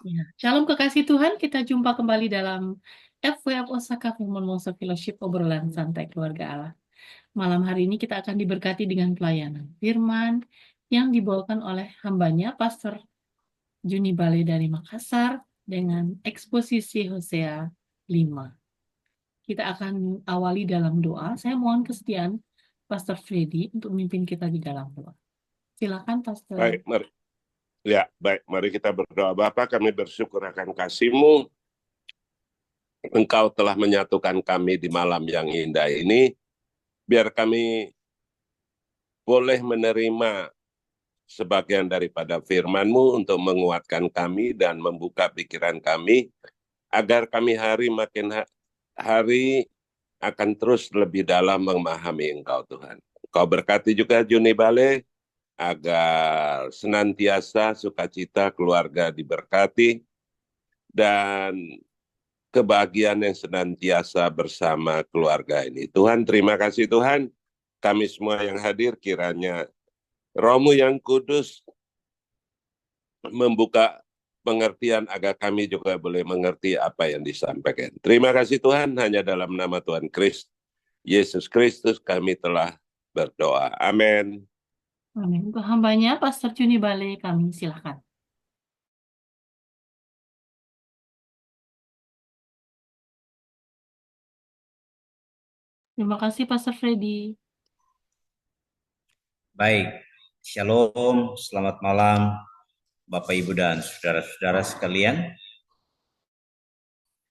Ya, Shalom kekasih Tuhan, kita jumpa kembali dalam FWF Osaka Firman Monso Fellowship obrolan santai keluarga Allah. Malam hari ini kita akan diberkati dengan pelayanan firman yang dibawakan oleh hambanya Pastor Juni Bale dari Makassar dengan eksposisi Hosea 5. Kita akan awali dalam doa. Saya mohon kesediaan Pastor Freddy untuk memimpin kita di dalam doa. Silakan Pastor. Baik, mari. Ya, baik. Mari kita berdoa. Bapa, kami bersyukur akan kasih-Mu. Engkau telah menyatukan kami di malam yang indah ini. Biar kami boleh menerima sebagian daripada firman-Mu untuk menguatkan kami dan membuka pikiran kami, agar kami hari akan terus lebih dalam memahami Engkau, Tuhan. Engkau berkati juga Juni Bale, agar senantiasa sukacita keluarga diberkati, dan kebahagiaan yang senantiasa bersama keluarga ini. Tuhan, terima kasih Tuhan. Kami semua yang hadir, kiranya Roh-Mu yang kudus membuka pengertian agar kami juga boleh mengerti apa yang disampaikan. Terima kasih Tuhan, hanya dalam nama Tuhan Kristus, Yesus Kristus kami telah berdoa. Amin. Amin. Untuk hambanya Pastor Juni Bale, kami silakan. Terima kasih Pastor Freddy. Baik, Shalom, selamat malam Bapak Ibu dan saudara-saudara sekalian.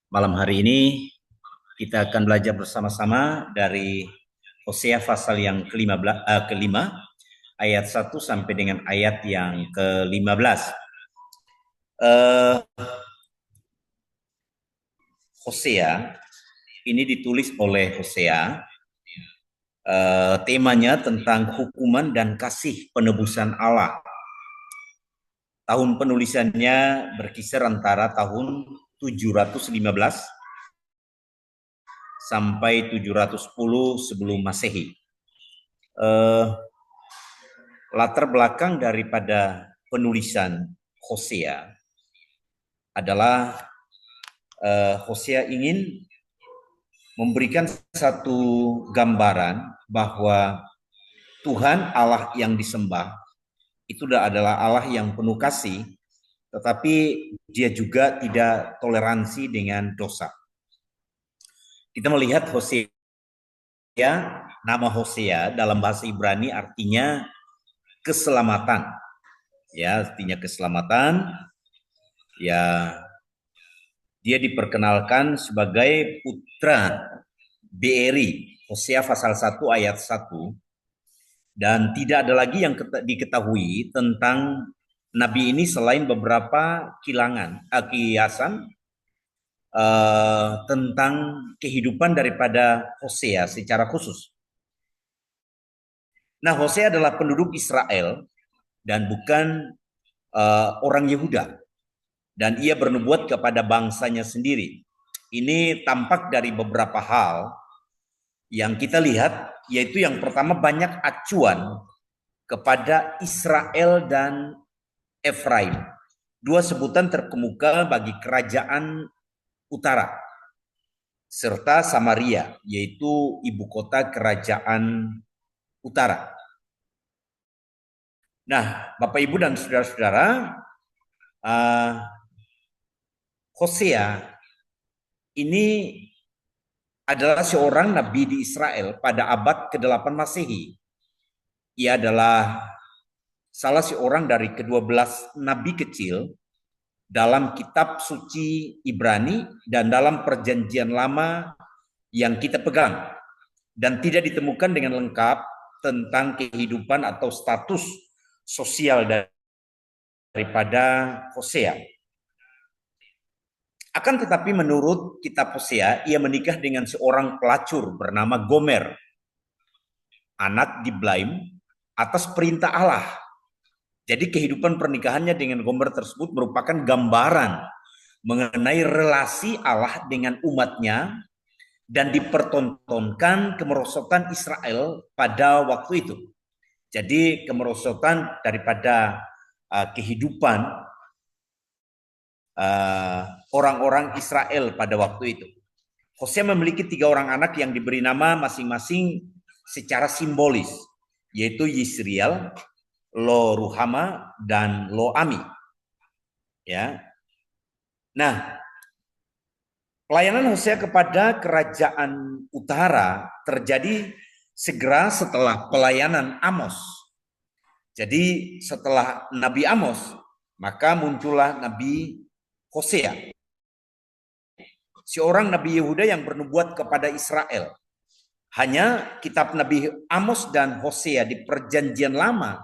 Malam hari ini kita akan belajar bersama-sama dari Hosea pasal yang kelima, ayat 1 sampai dengan ayat yang ke-15. Hosea ini ditulis oleh Hosea. Temanya tentang hukuman dan kasih penebusan Allah. Tahun penulisannya berkisar antara tahun 715 sampai 710 sebelum Masehi. Latar belakang daripada penulisan Hosea adalah Hosea ingin memberikan satu gambaran bahwa Tuhan Allah yang disembah itu adalah Allah yang penuh kasih, tetapi dia juga tidak toleransi dengan dosa. Kita melihat Hosea, nama Hosea dalam bahasa Ibrani artinya keselamatan. Ya, artinya keselamatan. Ya, dia diperkenalkan sebagai putra Beeri, Hosea pasal 1 ayat 1. Dan tidak ada lagi yang diketahui tentang nabi ini selain beberapa kiasan tentang kehidupan daripada Hosea secara khusus. Nah, Hosea adalah penduduk Israel dan bukan orang Yehuda. Dan ia bernubuat kepada bangsanya sendiri. Ini tampak dari beberapa hal yang kita lihat, yaitu yang pertama banyak acuan kepada Israel dan Efraim. Dua sebutan terkemuka bagi kerajaan utara, serta Samaria, yaitu ibu kota kerajaan utara. Nah, Bapak Ibu dan saudara-saudara, Hosea ini adalah seorang nabi di Israel pada abad ke-8 Masehi. Ia adalah salah seorang dari ke-12 nabi kecil dalam kitab suci Ibrani dan dalam perjanjian lama yang kita pegang, dan tidak ditemukan dengan lengkap tentang kehidupan atau status sosial daripada Hosea. Akan tetapi menurut kitab Hosea, ia menikah dengan seorang pelacur bernama Gomer, anak Diblaim, atas perintah Allah. Jadi kehidupan pernikahannya dengan Gomer tersebut merupakan gambaran mengenai relasi Allah dengan umatnya dan dipertontonkan kemerosotan Israel pada waktu itu. Jadi kemerosotan daripada kehidupan orang-orang Israel pada waktu itu. Hosea memiliki 3 orang anak yang diberi nama masing-masing secara simbolis, yaitu Yisriel, Lo Ruhama, dan Lo Ami. Ya. Nah, pelayanan Hosea kepada kerajaan utara terjadi segera setelah pelayanan Amos. Jadi setelah Nabi Amos, maka muncullah Nabi Hosea, seorang Nabi Yehuda yang bernubuat kepada Israel. Hanya kitab Nabi Amos dan Hosea di Perjanjian Lama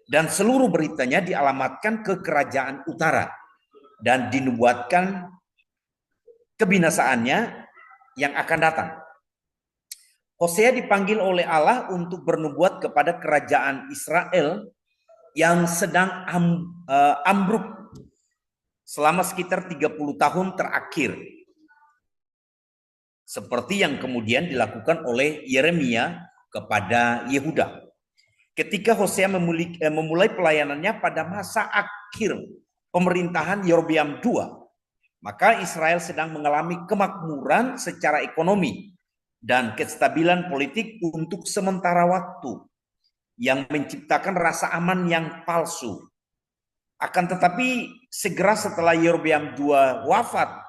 dan seluruh beritanya dialamatkan ke kerajaan utara dan dinubuatkan kebinasaannya yang akan datang. Hosea dipanggil oleh Allah untuk bernubuat kepada kerajaan Israel yang sedang ambruk selama sekitar 30 tahun terakhir. Seperti yang kemudian dilakukan oleh Yeremia kepada Yehuda. Ketika Hosea memulai pelayanannya pada masa akhir pemerintahan Yerobeam II, maka Israel sedang mengalami kemakmuran secara ekonomi dan kestabilan politik untuk sementara waktu yang menciptakan rasa aman yang palsu. Akan tetapi segera setelah Yerobeam II wafat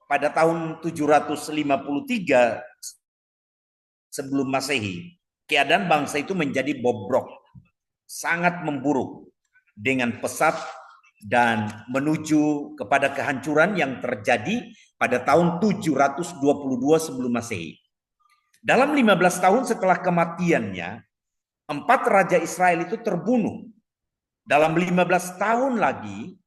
pada tahun 753 sebelum Masehi, keadaan bangsa itu menjadi bobrok, sangat memburuk dengan pesat dan menuju kepada kehancuran yang terjadi pada tahun 722 sebelum Masehi. Dalam 15 tahun setelah kematiannya, 4 raja Israel itu terbunuh. Dalam 15 tahun lagi,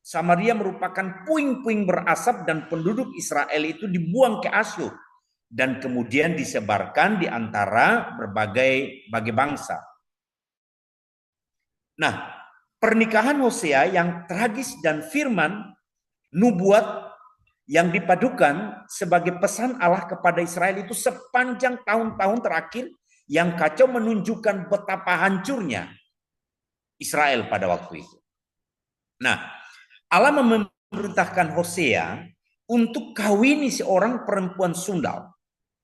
Samaria merupakan puing-puing berasap dan penduduk Israel itu dibuang ke Asyur dan kemudian disebarkan di antara berbagai bangsa. Nah, pernikahan Hosea yang tragis dan firman nubuat yang dipadukan sebagai pesan Allah kepada Israel itu sepanjang tahun-tahun terakhir yang kacau menunjukkan betapa hancurnya Israel pada waktu itu. Nah, Allah memerintahkan Hosea untuk kawini seorang perempuan sundal.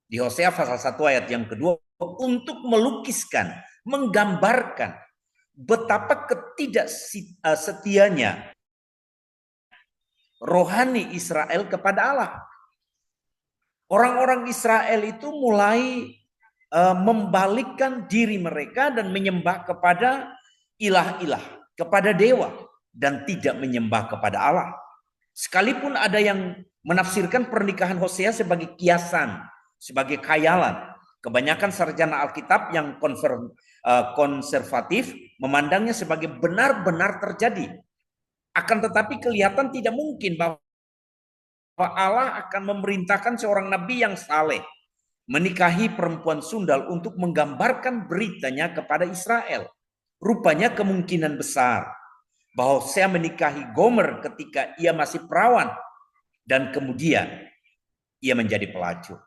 Di Hosea pasal 1 ayat yang kedua, untuk melukiskan, menggambarkan betapa ketidaksetianya rohani Israel kepada Allah. Orang-orang Israel itu mulai membalikkan diri mereka dan menyembah kepada ilah-ilah, kepada dewa, dan tidak menyembah kepada Allah. Sekalipun ada yang menafsirkan pernikahan Hosea sebagai kiasan, sebagai khayalan, kebanyakan sarjana Alkitab yang konservatif memandangnya sebagai benar-benar terjadi. Akan tetapi kelihatan tidak mungkin bahwa Allah akan memerintahkan seorang nabi yang saleh menikahi perempuan sundal untuk menggambarkan beritanya kepada Israel. Rupanya kemungkinan besar bahwa Hosea menikahi Gomer ketika ia masih perawan dan kemudian ia menjadi pelacur.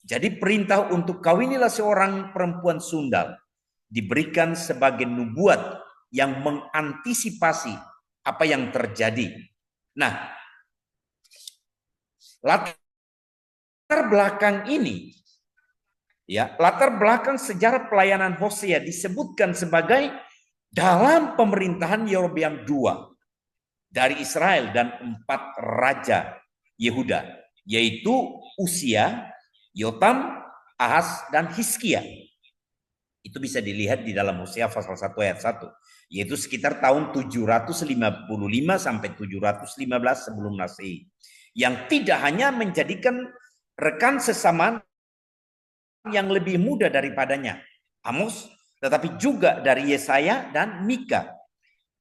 Jadi perintah untuk kawinilah seorang perempuan sundal diberikan sebagai nubuat yang mengantisipasi apa yang terjadi. Nah, latar belakang ini, latar belakang sejarah pelayanan Hosea disebutkan sebagai dalam pemerintahan Yerobeam II dari Israel dan 4 raja Yehuda, yaitu Usia, Yotam, Ahaz, dan Hizkia. Itu bisa dilihat di dalam Hosea pasal 1 ayat 1, yaitu sekitar tahun 755 sampai 715 sebelum Masehi, yang tidak hanya menjadikan rekan sesama yang lebih muda daripadanya, Amos, tetapi juga dari Yesaya dan Mika.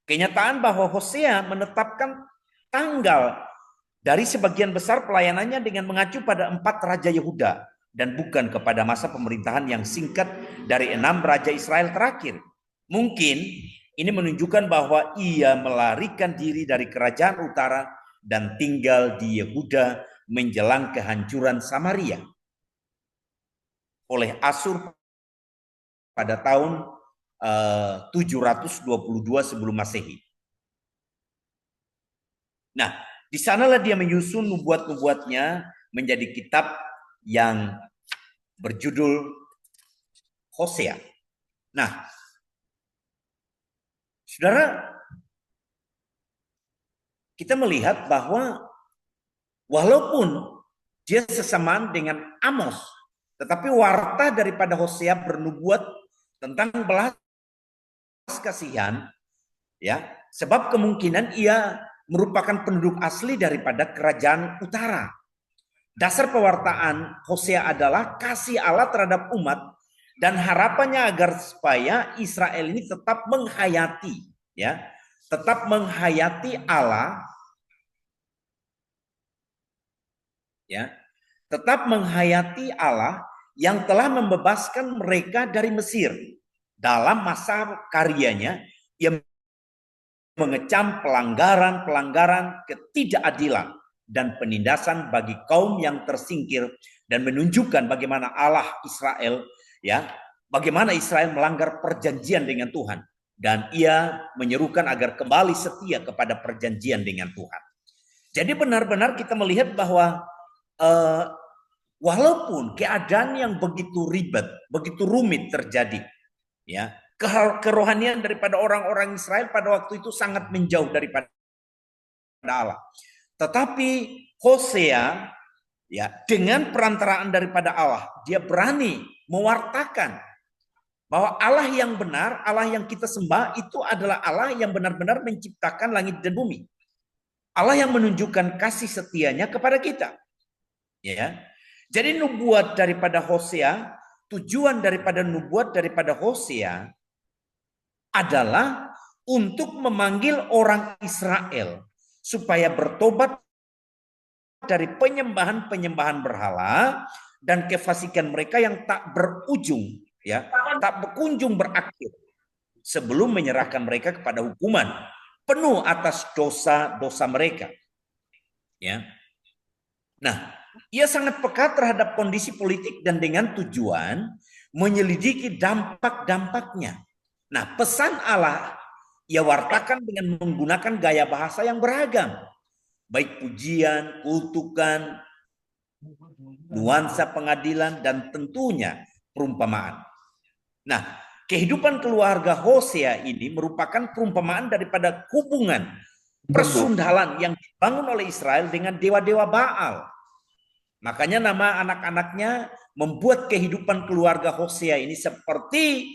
Kenyataan bahwa Hosea menetapkan tanggal dari sebagian besar pelayanannya dengan mengacu pada 4 raja Yehuda dan bukan kepada masa pemerintahan yang singkat dari 6 raja Israel terakhir. Mungkin ini menunjukkan bahwa ia melarikan diri dari kerajaan utara dan tinggal di Yehuda menjelang kehancuran Samaria oleh Asyur pada tahun 722 sebelum Masehi. Nah, di sanalah dia menyusun nubuat-nubuatnya menjadi kitab yang berjudul Hosea. Nah, saudara, kita melihat bahwa walaupun dia sesamaan dengan Amos, tetapi warta daripada Hosea bernubuat tentang belas kasihan, ya, sebab kemungkinan ia merupakan penduduk asli daripada kerajaan utara. Dasar pewartaan Hosea adalah kasih Allah terhadap umat dan harapannya agar supaya Israel ini tetap menghayati, ya, tetap menghayati Allah, ya, tetap menghayati Allah yang telah membebaskan mereka dari Mesir. Dalam masa karyanya, ia mengecam pelanggaran-pelanggaran ketidakadilan dan penindasan bagi kaum yang tersingkir dan menunjukkan bagaimana Allah Israel, ya, bagaimana Israel melanggar perjanjian dengan Tuhan, dan ia menyerukan agar kembali setia kepada perjanjian dengan Tuhan. Jadi benar-benar kita melihat bahwa walaupun keadaan yang begitu ribet, begitu rumit terjadi, ya, kerohanian daripada orang-orang Israel pada waktu itu sangat menjauh daripada Allah. Tetapi Hosea, ya, dengan perantaraan daripada Allah, dia berani mewartakan bahwa Allah yang benar, Allah yang kita sembah itu adalah Allah yang benar-benar menciptakan langit dan bumi. Allah yang menunjukkan kasih setianya kepada kita. Ya. Jadi nubuat daripada Hosea, tujuan daripada nubuat daripada Hosea adalah untuk memanggil orang Israel supaya bertobat dari penyembahan-penyembahan berhala dan kefasikan mereka yang tak berujung, ya, tak berkunjung berakhir, sebelum menyerahkan mereka kepada hukuman penuh atas dosa-dosa mereka. Ya. Nah, ia sangat peka terhadap kondisi politik dan dengan tujuan menyelidiki dampak-dampaknya. Nah, pesan Allah ia wartakan dengan menggunakan gaya bahasa yang beragam, baik pujian, kutukan, nuansa pengadilan, dan tentunya perumpamaan. Nah, kehidupan keluarga Hosea ini merupakan perumpamaan daripada hubungan persundalan yang dibangun oleh Israel dengan dewa-dewa Baal. Makanya nama anak-anaknya membuat kehidupan keluarga Hosea ini seperti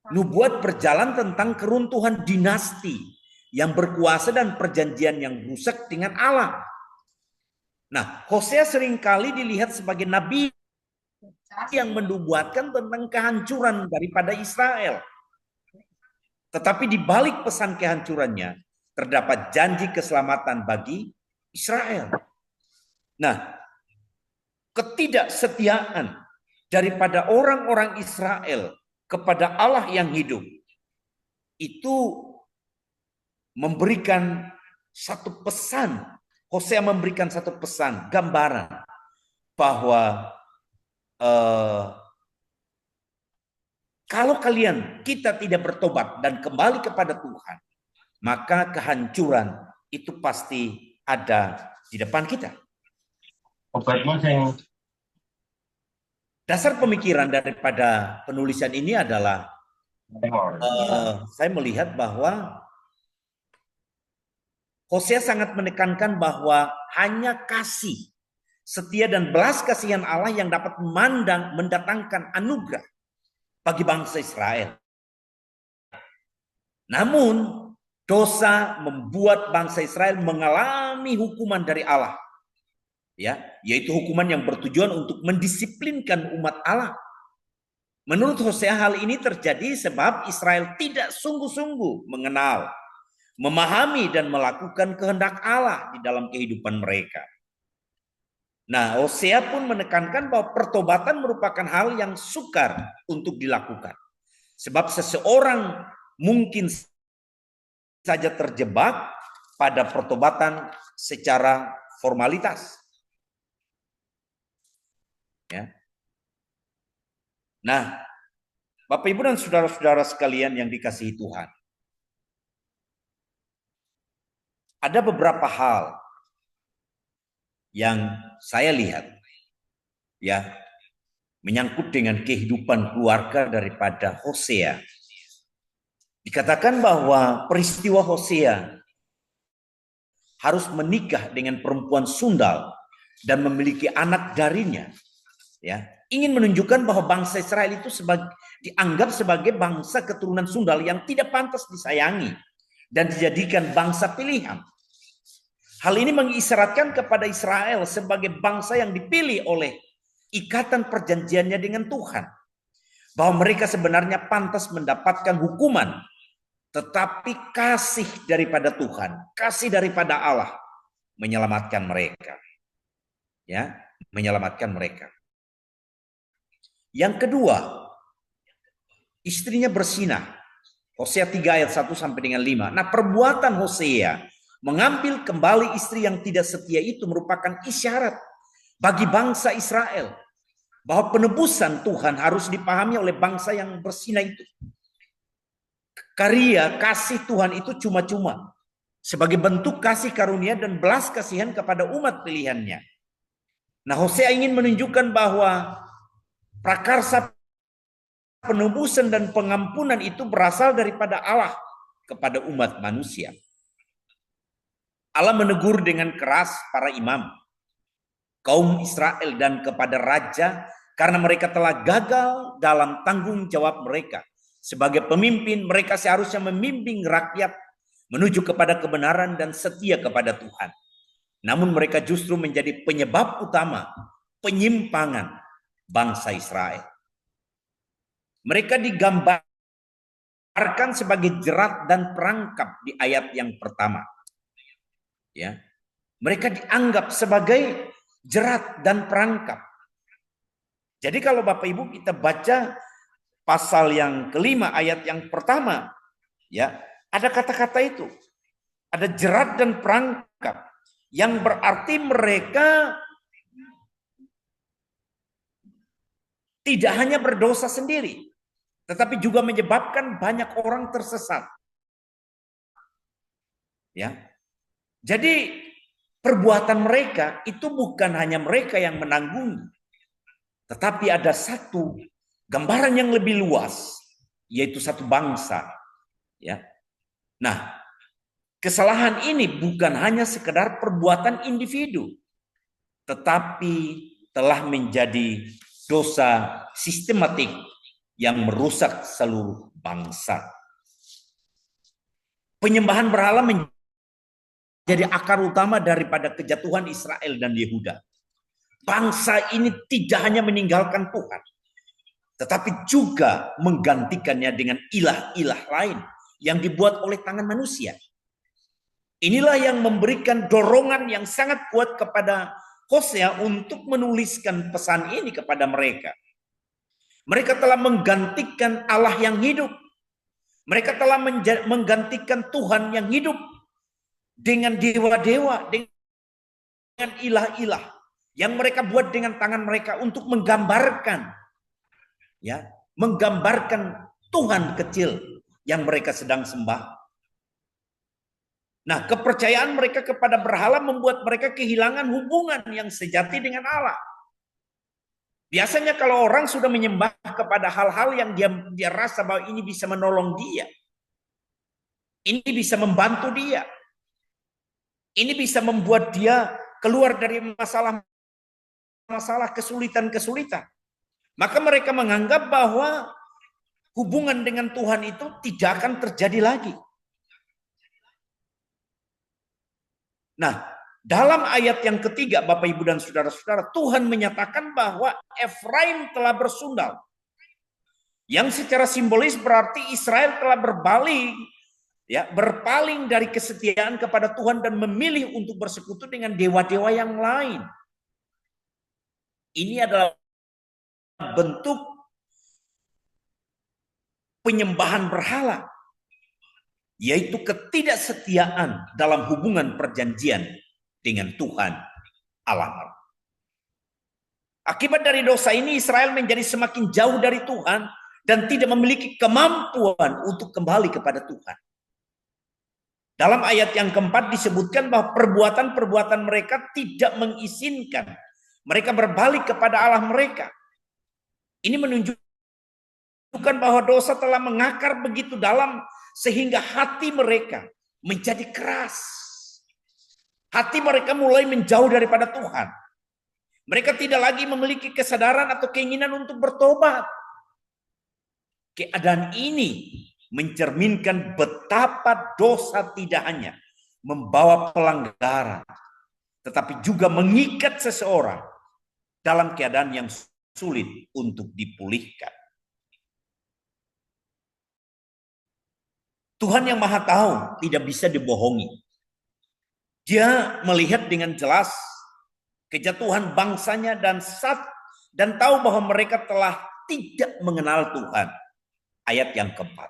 nubuat berjalan tentang keruntuhan dinasti yang berkuasa dan perjanjian yang rusak dengan Allah. Nah, Hosea seringkali dilihat sebagai nabi yang menubuatkan tentang kehancuran daripada Israel. Tetapi di balik pesan kehancurannya terdapat janji keselamatan bagi Israel. Nah, ketidaksetiaan daripada orang-orang Israel kepada Allah yang hidup itu memberikan satu pesan. Hosea memberikan satu pesan, gambaran bahwa kalau kita tidak bertobat dan kembali kepada Tuhan, maka kehancuran itu pasti ada di depan kita. Dasar pemikiran daripada penulisan ini adalah saya melihat bahwa Hosea sangat menekankan bahwa hanya kasih, setia dan belas kasihan Allah yang dapat mendatangkan anugerah bagi bangsa Israel. Namun dosa membuat bangsa Israel mengalami hukuman dari Allah, ya, yaitu hukuman yang bertujuan untuk mendisiplinkan umat Allah. Menurut Hosea hal ini terjadi sebab Israel tidak sungguh-sungguh mengenal, memahami dan melakukan kehendak Allah di dalam kehidupan mereka. Nah, Hosea pun menekankan bahwa pertobatan merupakan hal yang sukar untuk dilakukan. Sebab seseorang mungkin saja terjebak pada pertobatan secara formalitas. Ya. Nah, Bapak Ibu dan saudara-saudara sekalian yang dikasihi Tuhan, ada beberapa hal yang saya lihat ya menyangkut dengan kehidupan keluarga daripada Hosea. Dikatakan bahwa peristiwa Hosea harus menikah dengan perempuan sundal dan memiliki anak darinya. Ya, ingin menunjukkan bahwa bangsa Israel itu dianggap sebagai bangsa keturunan sundal yang tidak pantas disayangi dan dijadikan bangsa pilihan. Hal ini mengisyaratkan kepada Israel sebagai bangsa yang dipilih oleh ikatan perjanjiannya dengan Tuhan, bahwa mereka sebenarnya pantas mendapatkan hukuman, tetapi kasih daripada Tuhan, kasih daripada Allah menyelamatkan mereka. Ya, menyelamatkan mereka. Yang kedua, istrinya bersinah. Hosea 3 ayat 1 sampai dengan 5. Nah, perbuatan Hosea mengambil kembali istri yang tidak setia itu merupakan isyarat bagi bangsa Israel bahwa penebusan Tuhan harus dipahami oleh bangsa yang bersinah itu. Karya kasih Tuhan itu cuma-cuma sebagai bentuk kasih karunia dan belas kasihan kepada umat pilihannya. Nah, Hosea ingin menunjukkan bahwa prakarsa penebusan dan pengampunan itu berasal daripada Allah kepada umat manusia. Allah menegur dengan keras para imam, kaum Israel dan kepada raja karena mereka telah gagal dalam tanggung jawab mereka. Sebagai pemimpin, mereka seharusnya membimbing rakyat menuju kepada kebenaran dan setia kepada Tuhan. Namun mereka justru menjadi penyebab utama penyimpangan bangsa Israel. Mereka digambarkan sebagai jerat dan perangkap di ayat yang pertama. Ya, mereka dianggap sebagai jerat dan perangkap. Jadi kalau Bapak Ibu kita baca pasal yang kelima ayat yang pertama, ya, ada kata-kata itu. Ada jerat dan perangkap yang berarti mereka tidak hanya berdosa sendiri, tetapi juga menyebabkan banyak orang tersesat. Ya. Jadi perbuatan mereka itu bukan hanya mereka yang menanggung, tetapi ada satu gambaran yang lebih luas, yaitu satu bangsa. Ya. Nah, kesalahan ini bukan hanya sekedar perbuatan individu, tetapi telah menjadi dosa sistematik yang merusak seluruh bangsa. Penyembahan berhala menjadi akar utama daripada kejatuhan Israel dan Yehuda. Bangsa ini tidak hanya meninggalkan Tuhan, tetapi juga menggantikannya dengan ilah-ilah lain yang dibuat oleh tangan manusia. Inilah yang memberikan dorongan yang sangat kuat kepada Hosea untuk menuliskan pesan ini kepada mereka. Mereka telah menggantikan Allah yang hidup. Mereka telah menggantikan Tuhan yang hidup dengan dewa-dewa, dengan ilah-ilah yang mereka buat dengan tangan mereka untuk menggambarkan, ya, menggambarkan Tuhan kecil yang mereka sedang sembah. Nah, kepercayaan mereka kepada berhala membuat mereka kehilangan hubungan yang sejati dengan Allah. Biasanya kalau orang sudah menyembah kepada hal-hal yang dia rasa bahwa ini bisa menolong dia, ini bisa membantu dia, ini bisa membuat dia keluar dari masalah kesulitan-kesulitan, maka mereka menganggap bahwa hubungan dengan Tuhan itu tidak akan terjadi lagi. Nah, dalam ayat yang ketiga, Bapak, Ibu, dan saudara-saudara, Tuhan menyatakan bahwa Efraim telah bersundal. Yang secara simbolis berarti Israel telah berpaling dari kesetiaan kepada Tuhan dan memilih untuk bersekutu dengan dewa-dewa yang lain. Ini adalah bentuk penyembahan berhala, yaitu ketidaksetiaan dalam hubungan perjanjian dengan Tuhan Allah. Akibat dari dosa ini Israel menjadi semakin jauh dari Tuhan dan tidak memiliki kemampuan untuk kembali kepada Tuhan. Dalam ayat yang keempat disebutkan bahwa perbuatan-perbuatan mereka tidak mengizinkan mereka berbalik kepada Allah mereka. Ini menunjukkan bahwa dosa telah mengakar begitu dalam sehingga hati mereka menjadi keras. Hati mereka mulai menjauh daripada Tuhan. Mereka tidak lagi memiliki kesadaran atau keinginan untuk bertobat. Keadaan ini mencerminkan betapa dosa tidak hanya membawa pelanggaran, tetapi juga mengikat seseorang dalam keadaan yang sulit untuk dipulihkan. Tuhan yang Maha Tahu tidak bisa dibohongi. Dia melihat dengan jelas kejatuhan bangsanya dan tahu bahwa mereka telah tidak mengenal Tuhan. Ayat yang keempat.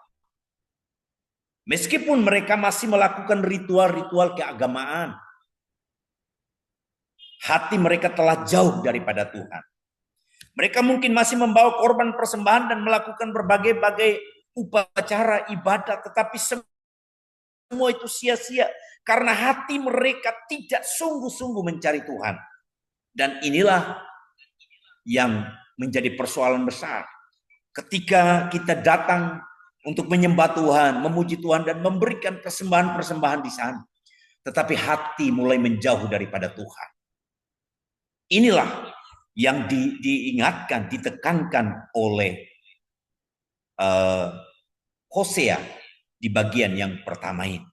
Meskipun mereka masih melakukan ritual-ritual keagamaan, hati mereka telah jauh daripada Tuhan. Mereka mungkin masih membawa korban persembahan dan melakukan berbagai-bagai upacara ibadat, tetapi semua itu sia-sia karena hati mereka tidak sungguh-sungguh mencari Tuhan. Dan inilah yang menjadi persoalan besar. Ketika kita datang untuk menyembah Tuhan, memuji Tuhan, dan memberikan persembahan-persembahan di sana, tetapi hati mulai menjauh daripada Tuhan. Inilah yang diingatkan, ditekankan oleh Hosea di bagian yang pertama ini.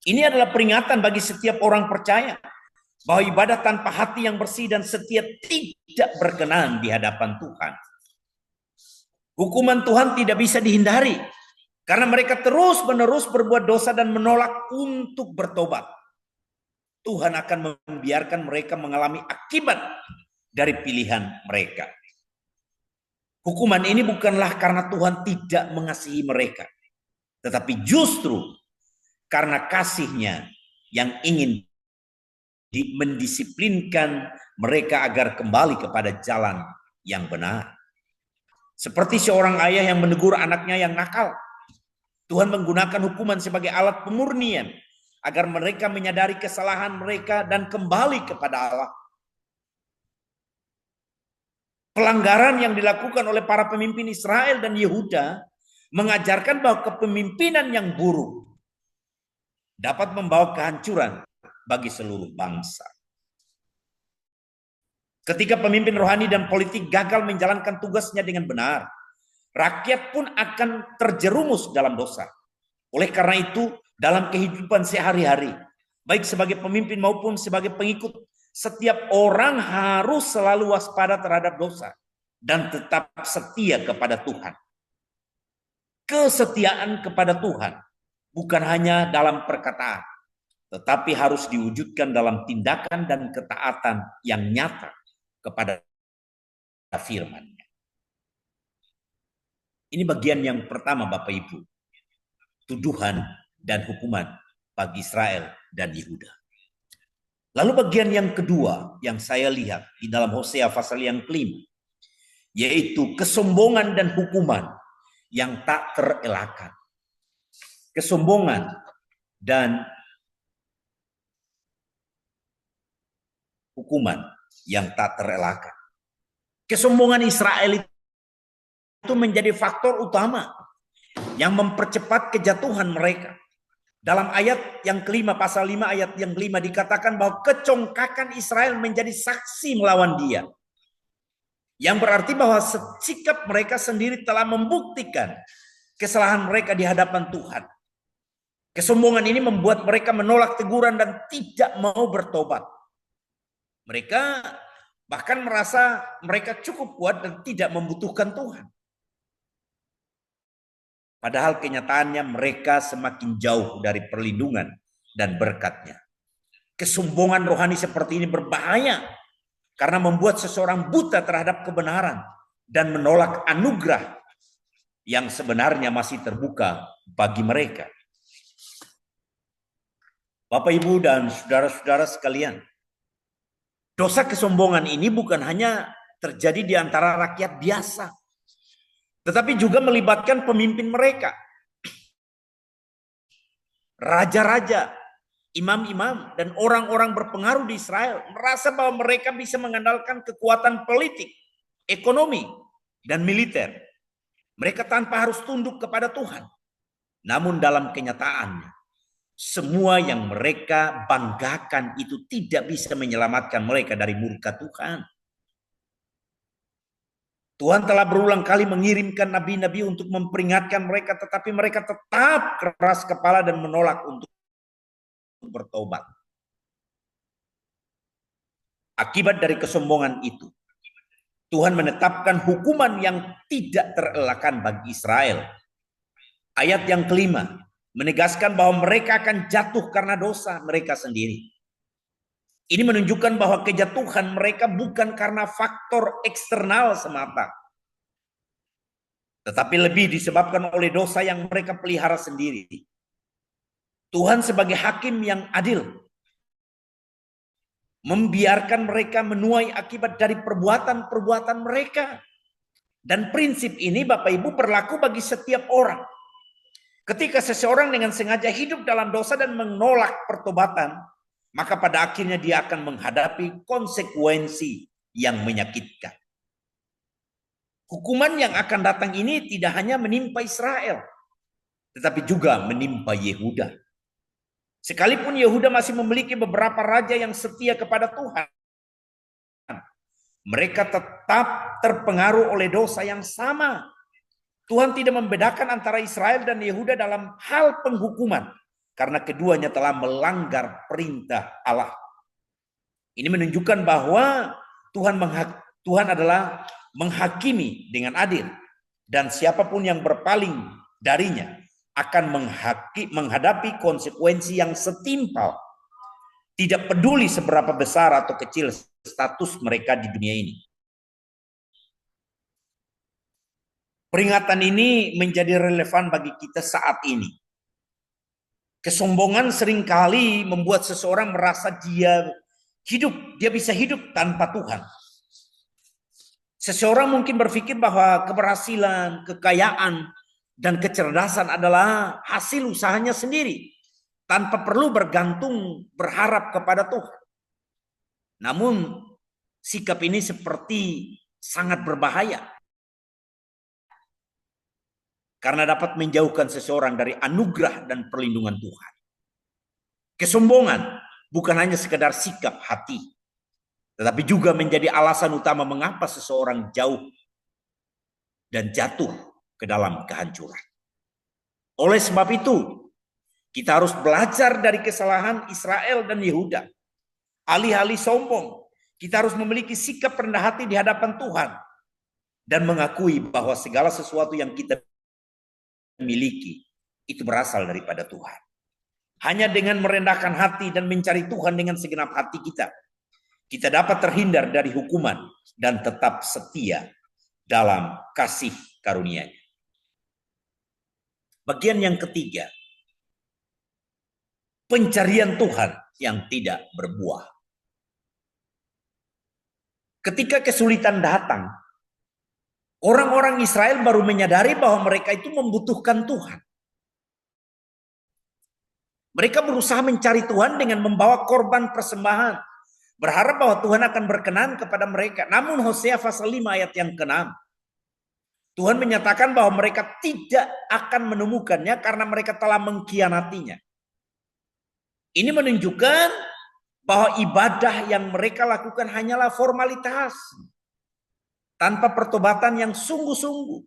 Ini adalah peringatan bagi setiap orang percaya bahwa ibadah tanpa hati yang bersih dan setia tidak berkenan di hadapan Tuhan. Hukuman Tuhan tidak bisa dihindari karena mereka terus-menerus berbuat dosa dan menolak untuk bertobat. Tuhan akan membiarkan mereka mengalami akibat dari pilihan mereka. Hukuman ini bukanlah karena Tuhan tidak mengasihi mereka, tetapi justru karena kasih-Nya yang ingin mendisiplinkan mereka agar kembali kepada jalan yang benar. Seperti seorang ayah yang menegur anaknya yang nakal, Tuhan menggunakan hukuman sebagai alat pemurnian agar mereka menyadari kesalahan mereka dan kembali kepada Allah. Pelanggaran yang dilakukan oleh para pemimpin Israel dan Yehuda mengajarkan bahwa kepemimpinan yang buruk dapat membawa kehancuran bagi seluruh bangsa. Ketika pemimpin rohani dan politik gagal menjalankan tugasnya dengan benar, rakyat pun akan terjerumus dalam dosa. Oleh karena itu, dalam kehidupan sehari-hari, baik sebagai pemimpin maupun sebagai pengikut, setiap orang harus selalu waspada terhadap dosa dan tetap setia kepada Tuhan. Kesetiaan kepada Tuhan bukan hanya dalam perkataan, tetapi harus diwujudkan dalam tindakan dan ketaatan yang nyata kepada firman-Nya. Ini bagian yang pertama, Bapak Ibu. Tuduhan dan hukuman bagi Israel dan Yehuda. Lalu bagian yang kedua yang saya lihat di dalam Hosea pasal yang kelima, yaitu kesombongan dan hukuman yang tak terelakkan. Kesombongan dan hukuman yang tak terelakkan. Kesombongan Israel itu menjadi faktor utama yang mempercepat kejatuhan mereka. Dalam ayat yang kelima, pasal 5 ayat yang kelima dikatakan bahwa kecongkakan Israel menjadi saksi melawan dia. Yang berarti bahwa sikap mereka sendiri telah membuktikan kesalahan mereka di hadapan Tuhan. Kesombongan ini membuat mereka menolak teguran dan tidak mau bertobat. Mereka bahkan merasa mereka cukup kuat dan tidak membutuhkan Tuhan. Padahal kenyataannya mereka semakin jauh dari perlindungan dan berkat-Nya. Kesombongan rohani seperti ini berbahaya karena membuat seseorang buta terhadap kebenaran dan menolak anugerah yang sebenarnya masih terbuka bagi mereka. Bapak, Ibu, dan saudara-saudara sekalian, dosa kesombongan ini bukan hanya terjadi di antara rakyat biasa, tetapi juga melibatkan pemimpin mereka. raja-raja, imam-imam, dan orang-orang berpengaruh di Israel merasa bahwa mereka bisa mengandalkan kekuatan politik, ekonomi, dan militer. Mereka tanpa harus tunduk kepada Tuhan. Namun dalam kenyataannya, semua yang mereka banggakan itu tidak bisa menyelamatkan mereka dari murka Tuhan. Tuhan telah berulang kali mengirimkan nabi-nabi untuk memperingatkan mereka, tetapi mereka tetap keras kepala dan menolak untuk bertobat. Akibat dari kesombongan itu, Tuhan menetapkan hukuman yang tidak terelakkan bagi Israel. Ayat yang kelima menegaskan bahwa mereka akan jatuh karena dosa mereka sendiri. Ini menunjukkan bahwa kejatuhan mereka bukan karena faktor eksternal semata, tetapi lebih disebabkan oleh dosa yang mereka pelihara sendiri. Tuhan sebagai hakim yang adil membiarkan mereka menuai akibat dari perbuatan-perbuatan mereka. Dan prinsip ini Bapak Ibu berlaku bagi setiap orang. Ketika seseorang dengan sengaja hidup dalam dosa dan menolak pertobatan, maka pada akhirnya dia akan menghadapi konsekuensi yang menyakitkan. Hukuman yang akan datang ini tidak hanya menimpa Israel, tetapi juga menimpa Yehuda. Sekalipun Yehuda masih memiliki beberapa raja yang setia kepada Tuhan, mereka tetap terpengaruh oleh dosa yang sama. Tuhan tidak membedakan antara Israel dan Yehuda dalam hal penghukuman, karena keduanya telah melanggar perintah Allah. Ini menunjukkan bahwa Tuhan adalah menghakimi dengan adil, dan siapapun yang berpaling darinya akan menghadapi konsekuensi yang setimpal. Tidak peduli seberapa besar atau kecil status mereka di dunia ini. Peringatan ini menjadi relevan bagi kita saat ini. Kesombongan seringkali membuat seseorang merasa dia bisa hidup tanpa Tuhan. Seseorang mungkin berpikir bahwa keberhasilan, kekayaan, dan kecerdasan adalah hasil usahanya sendiri, tanpa perlu berharap kepada Tuhan. Namun, sikap ini seperti sangat berbahaya, karena dapat menjauhkan seseorang dari anugerah dan perlindungan Tuhan. Kesombongan bukan hanya sekedar sikap hati, tetapi juga menjadi alasan utama mengapa seseorang jauh dan jatuh ke dalam kehancuran. Oleh sebab itu, kita harus belajar dari kesalahan Israel dan Yehuda. Alih-alih sombong, kita harus memiliki sikap rendah hati di hadapan Tuhan dan mengakui bahwa segala sesuatu yang kita miliki itu berasal daripada Tuhan. Hanya dengan merendahkan hati dan mencari Tuhan dengan segenap hati kita dapat terhindar dari hukuman dan tetap setia dalam kasih karunia-Nya. Bagian yang ketiga, pencarian Tuhan yang tidak berbuah. Ketika kesulitan datang, orang-orang Israel baru menyadari bahwa mereka itu membutuhkan Tuhan. Mereka berusaha mencari Tuhan dengan membawa korban persembahan, berharap bahwa Tuhan akan berkenan kepada mereka. Namun Hosea pasal 5 ayat yang ke-6, Tuhan menyatakan bahwa mereka tidak akan menemukannya karena mereka telah mengkhianatinya. Ini menunjukkan bahwa ibadah yang mereka lakukan hanyalah formalitas, tanpa pertobatan yang sungguh-sungguh.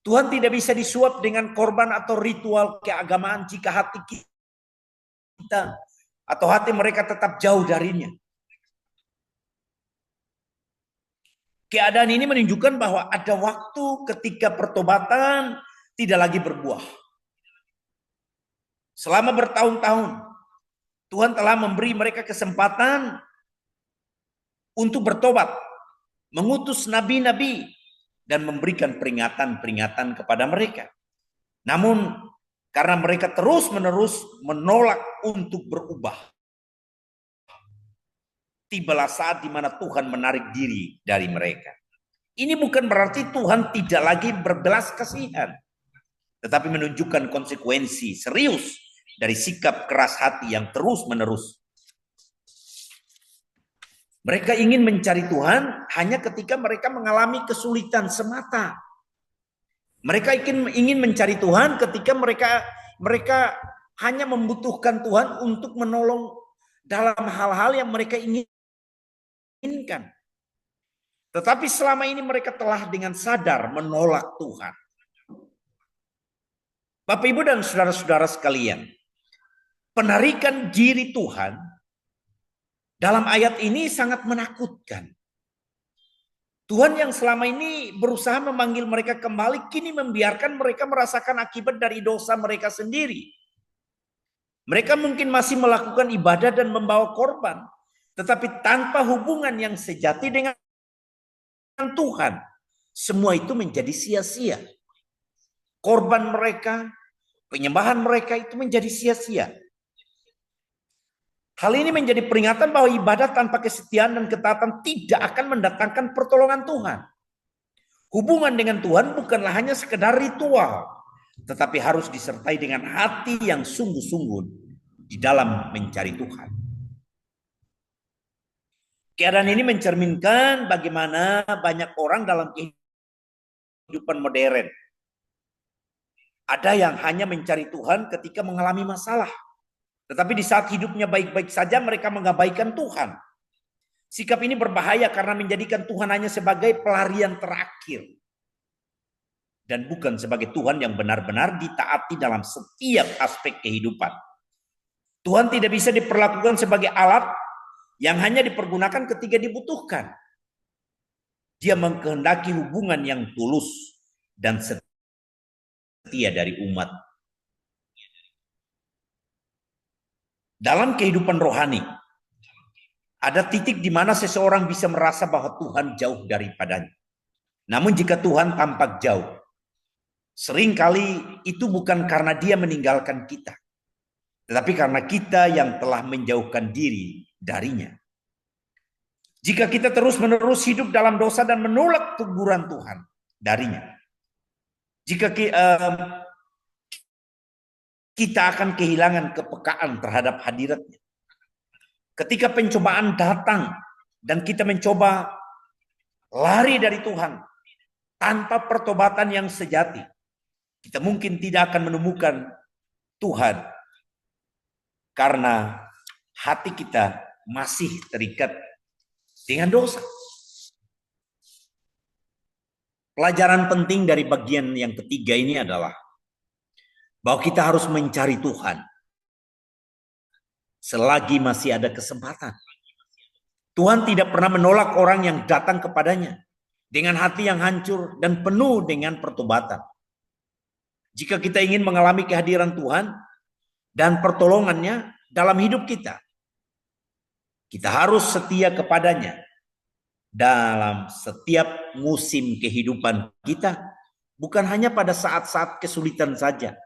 Tuhan tidak bisa disuap dengan korban atau ritual keagamaan jika hati kita atau hati mereka tetap jauh darinya. Keadaan ini menunjukkan bahwa ada waktu ketika pertobatan tidak lagi berbuah. Selama bertahun-tahun, Tuhan telah memberi mereka kesempatan untuk bertobat, mengutus nabi-nabi, dan memberikan peringatan-peringatan kepada mereka. Namun, karena mereka terus-menerus menolak untuk berubah, tibalah saat di mana Tuhan menarik diri dari mereka. Ini bukan berarti Tuhan tidak lagi berbelas kasihan, tetapi menunjukkan konsekuensi serius dari sikap keras hati yang terus-menerus. Mereka ingin mencari Tuhan hanya ketika mereka mengalami kesulitan semata. Mereka ingin mencari Tuhan ketika mereka hanya membutuhkan Tuhan untuk menolong dalam hal-hal yang mereka inginkan. Tetapi selama ini mereka telah dengan sadar menolak Tuhan. Bapak, Ibu, dan saudara-saudara sekalian, penarikan diri Tuhan dalam ayat ini sangat menakutkan. Tuhan yang selama ini berusaha memanggil mereka kembali, kini membiarkan mereka merasakan akibat dari dosa mereka sendiri. Mereka mungkin masih melakukan ibadah dan membawa korban, tetapi tanpa hubungan yang sejati dengan Tuhan, semua itu menjadi sia-sia. Korban mereka, penyembahan mereka itu menjadi sia-sia. Hal ini menjadi peringatan bahwa ibadah tanpa kesetiaan dan ketaatan tidak akan mendatangkan pertolongan Tuhan. Hubungan dengan Tuhan bukanlah hanya sekedar ritual, tetapi harus disertai dengan hati yang sungguh-sungguh di dalam mencari Tuhan. Keadaan ini mencerminkan bagaimana banyak orang dalam kehidupan modern. Ada yang hanya mencari Tuhan ketika mengalami masalah. Tetapi di saat hidupnya baik-baik saja mereka mengabaikan Tuhan. Sikap ini berbahaya karena menjadikan Tuhan hanya sebagai pelarian terakhir. Dan bukan sebagai Tuhan yang benar-benar ditaati dalam setiap aspek kehidupan. Tuhan tidak bisa diperlakukan sebagai alat yang hanya dipergunakan ketika dibutuhkan. Dia mengkehendaki hubungan yang tulus dan setia dari umat. Dalam kehidupan rohani, ada titik di mana seseorang bisa merasa bahwa Tuhan jauh daripadanya. Namun jika Tuhan tampak jauh, seringkali itu bukan karena dia meninggalkan kita, tetapi karena kita yang telah menjauhkan diri darinya. Jika kita terus-menerus hidup dalam dosa dan menolak teguran Tuhan darinya, jika kita akan kehilangan kepekaan terhadap hadiratnya. Ketika pencobaan datang dan kita mencoba lari dari Tuhan tanpa pertobatan yang sejati, kita mungkin tidak akan menemukan Tuhan karena hati kita masih terikat dengan dosa. Pelajaran penting dari bagian yang ketiga ini adalah bahwa kita harus mencari Tuhan selagi masih ada kesempatan. Tuhan tidak pernah menolak orang yang datang kepadanya dengan hati yang hancur dan penuh dengan pertobatan. Jika kita ingin mengalami kehadiran Tuhan dan pertolongannya dalam hidup kita, kita harus setia kepadanya dalam setiap musim kehidupan kita, bukan hanya pada saat-saat kesulitan saja.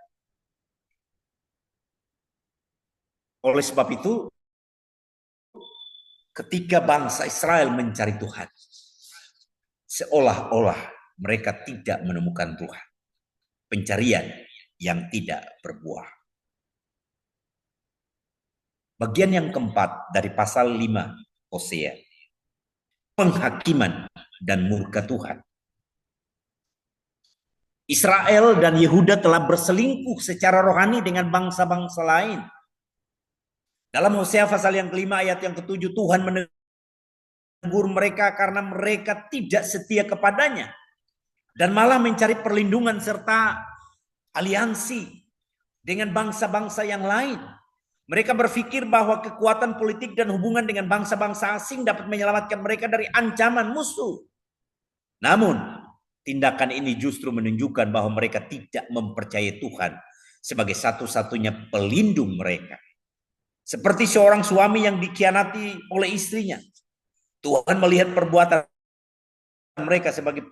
Oleh sebab itu, ketika bangsa Israel mencari Tuhan, seolah-olah mereka tidak menemukan Tuhan. Pencarian yang tidak berbuah. Bagian yang keempat dari pasal 5 Hosea. Penghakiman dan murka Tuhan. Israel dan Yehuda telah berselingkuh secara rohani dengan bangsa-bangsa lain. Dalam Hosea pasal yang kelima ayat yang ketujuh, Tuhan menegur mereka karena mereka tidak setia kepadanya dan malah mencari perlindungan serta aliansi dengan bangsa-bangsa yang lain. Mereka berpikir bahwa kekuatan politik dan hubungan dengan bangsa-bangsa asing dapat menyelamatkan mereka dari ancaman musuh. Namun, tindakan ini justru menunjukkan bahwa mereka tidak mempercayai Tuhan sebagai satu-satunya pelindung mereka. Seperti seorang suami yang dikhianati oleh istrinya. Tuhan melihat perbuatan mereka sebagai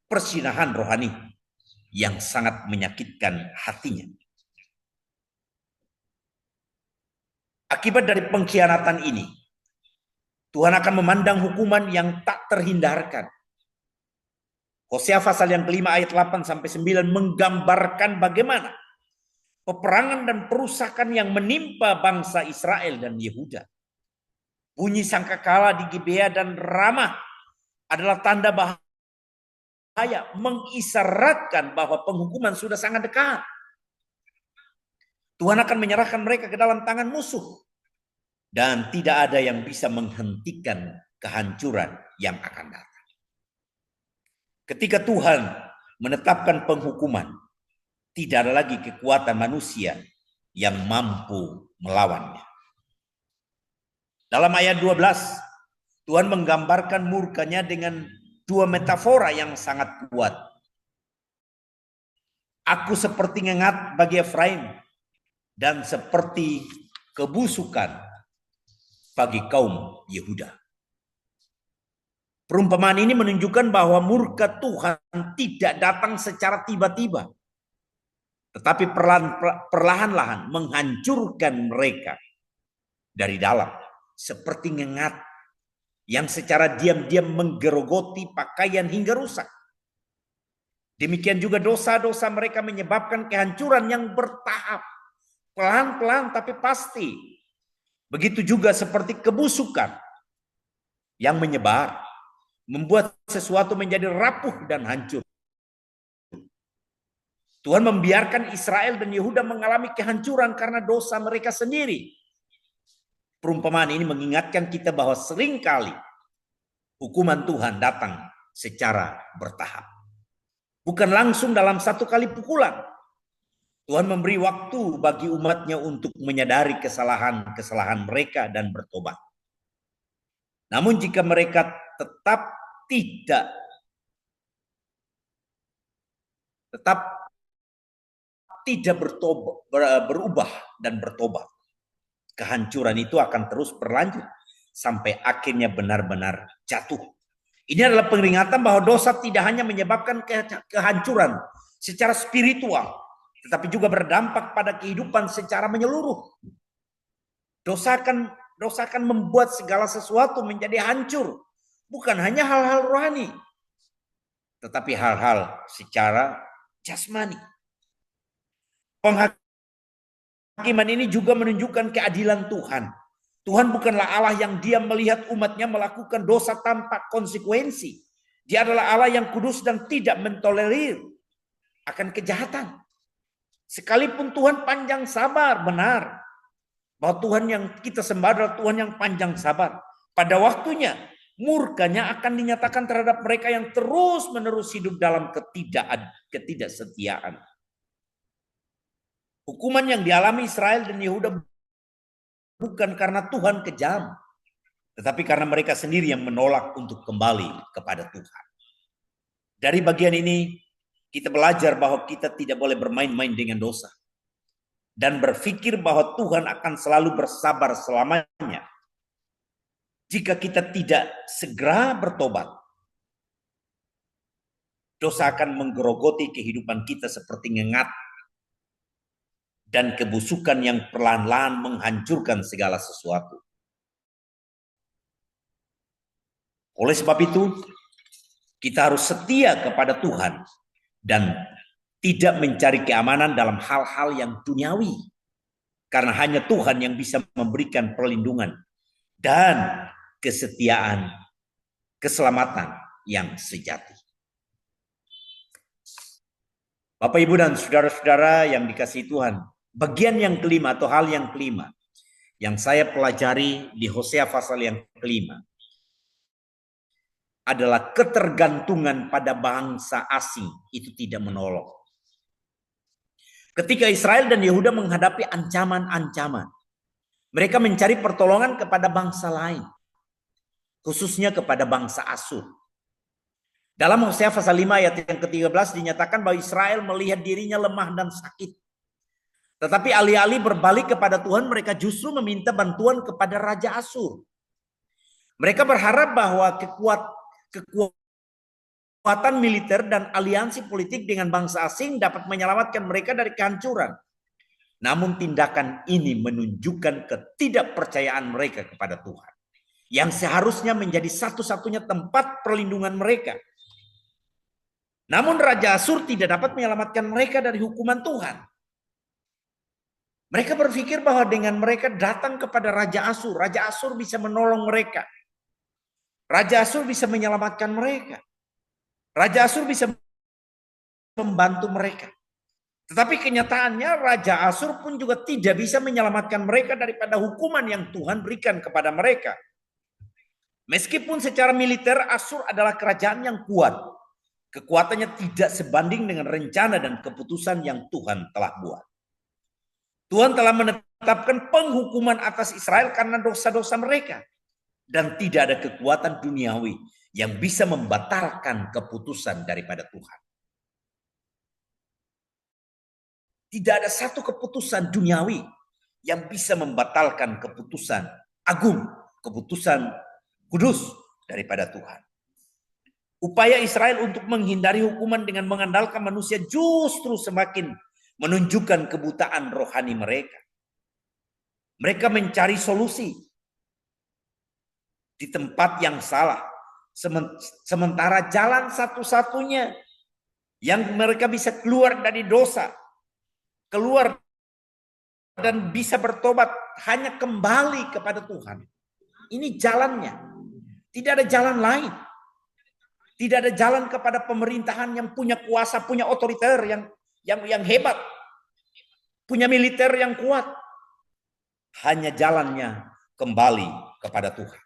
persinahan rohani yang sangat menyakitkan hatinya. Akibat dari pengkhianatan ini, Tuhan akan memandang hukuman yang tak terhindarkan. Hosea pasal yang kelima ayat 8-9 menggambarkan bagaimana peperangan dan perusakan yang menimpa bangsa Israel dan Yehuda. Bunyi sangkakala di Gibea dan Ramah adalah tanda bahaya, mengisyaratkan bahwa penghukuman sudah sangat dekat. Tuhan akan menyerahkan mereka ke dalam tangan musuh. Dan tidak ada yang bisa menghentikan kehancuran yang akan datang. Ketika Tuhan menetapkan penghukuman, tidak ada lagi kekuatan manusia yang mampu melawannya. Dalam ayat 12, Tuhan menggambarkan murkanya dengan dua metafora yang sangat kuat. Aku seperti ngengat bagi Efraim dan seperti kebusukan bagi kaum Yehuda. Perumpamaan ini menunjukkan bahwa murka Tuhan tidak datang secara tiba-tiba, tetapi perlahan-lahan menghancurkan mereka dari dalam, seperti ngengat yang secara diam-diam menggerogoti pakaian hingga rusak. Demikian juga dosa-dosa mereka menyebabkan kehancuran yang bertahap, pelan-pelan tapi pasti. Begitu juga seperti kebusukan yang menyebar, membuat sesuatu menjadi rapuh dan hancur. Tuhan membiarkan Israel dan Yehuda mengalami kehancuran karena dosa mereka sendiri. Perumpamaan ini mengingatkan kita bahwa seringkali hukuman Tuhan datang secara bertahap. Bukan langsung dalam satu kali pukulan. Tuhan memberi waktu bagi umatnya untuk menyadari kesalahan-kesalahan mereka dan bertobat. Namun jika mereka tetap tidak berubah dan bertobat, kehancuran itu akan terus berlanjut sampai akhirnya benar-benar jatuh. Ini adalah peringatan bahwa dosa tidak hanya menyebabkan kehancuran secara spiritual, tetapi juga berdampak pada kehidupan secara menyeluruh. Dosa akan membuat segala sesuatu menjadi hancur, bukan hanya hal-hal rohani, tetapi hal-hal secara jasmani. Penghakiman ini juga menunjukkan keadilan Tuhan. Tuhan bukanlah Allah yang diam melihat umatnya melakukan dosa tanpa konsekuensi. Dia adalah Allah yang kudus dan tidak mentolerir akan kejahatan. Sekalipun Tuhan panjang sabar, benar. Bahwa Tuhan yang kita sembah adalah Tuhan yang panjang sabar. Pada waktunya, murkanya akan dinyatakan terhadap mereka yang terus-menerus hidup dalam ketidaksetiaan. Hukuman yang dialami Israel dan Yehuda bukan karena Tuhan kejam, tetapi karena mereka sendiri yang menolak untuk kembali kepada Tuhan. Dari bagian ini, kita belajar bahwa kita tidak boleh bermain-main dengan dosa. Dan berpikir bahwa Tuhan akan selalu bersabar selamanya. Jika kita tidak segera bertobat, dosa akan menggerogoti kehidupan kita seperti ngengat dan kebusukan yang perlahan-lahan menghancurkan segala sesuatu. Oleh sebab itu, kita harus setia kepada Tuhan dan tidak mencari keamanan dalam hal-hal yang duniawi. Karena hanya Tuhan yang bisa memberikan perlindungan dan kesetiaan, keselamatan yang sejati. Bapak, Ibu, dan saudara-saudara yang dikasihi Tuhan, bagian yang kelima atau hal yang kelima yang saya pelajari di Hosea pasal yang kelima adalah ketergantungan pada bangsa asing itu tidak menolong. Ketika Israel dan Yehuda menghadapi ancaman-ancaman, mereka mencari pertolongan kepada bangsa lain, khususnya kepada bangsa Asyur. Dalam Hosea pasal 5 ayat yang ke-13 dinyatakan bahwa Israel melihat dirinya lemah dan sakit. Tetapi alih-alih berbalik kepada Tuhan, mereka justru meminta bantuan kepada Raja Asyur. Mereka berharap bahwa kekuatan militer dan aliansi politik dengan bangsa asing dapat menyelamatkan mereka dari kehancuran. Namun tindakan ini menunjukkan ketidakpercayaan mereka kepada Tuhan, yang seharusnya menjadi satu-satunya tempat perlindungan mereka. Namun Raja Asyur tidak dapat menyelamatkan mereka dari hukuman Tuhan. Mereka berpikir bahwa dengan mereka datang kepada Raja Asyur bisa menolong mereka. Raja Asyur bisa menyelamatkan mereka. Raja Asyur bisa membantu mereka. Tetapi kenyataannya Raja Asyur pun juga tidak bisa menyelamatkan mereka daripada hukuman yang Tuhan berikan kepada mereka. Meskipun secara militer Asyur adalah kerajaan yang kuat, kekuatannya tidak sebanding dengan rencana dan keputusan yang Tuhan telah buat. Tuhan telah menetapkan penghukuman atas Israel karena dosa-dosa mereka. Dan tidak ada kekuatan duniawi yang bisa membatalkan keputusan daripada Tuhan. Tidak ada satu keputusan duniawi yang bisa membatalkan keputusan agung, keputusan kudus daripada Tuhan. Upaya Israel untuk menghindari hukuman dengan mengandalkan manusia justru semakin menunjukkan kebutaan rohani mereka. Mereka mencari solusi di tempat yang salah. Sementara jalan satu-satunya yang mereka bisa keluar dari dosa, keluar dan bisa bertobat hanya kembali kepada Tuhan. Ini jalannya. Tidak ada jalan lain. Tidak ada jalan kepada pemerintahan yang punya kuasa, punya otoriter yang hebat, punya militer yang kuat. Hanya jalannya kembali kepada Tuhan.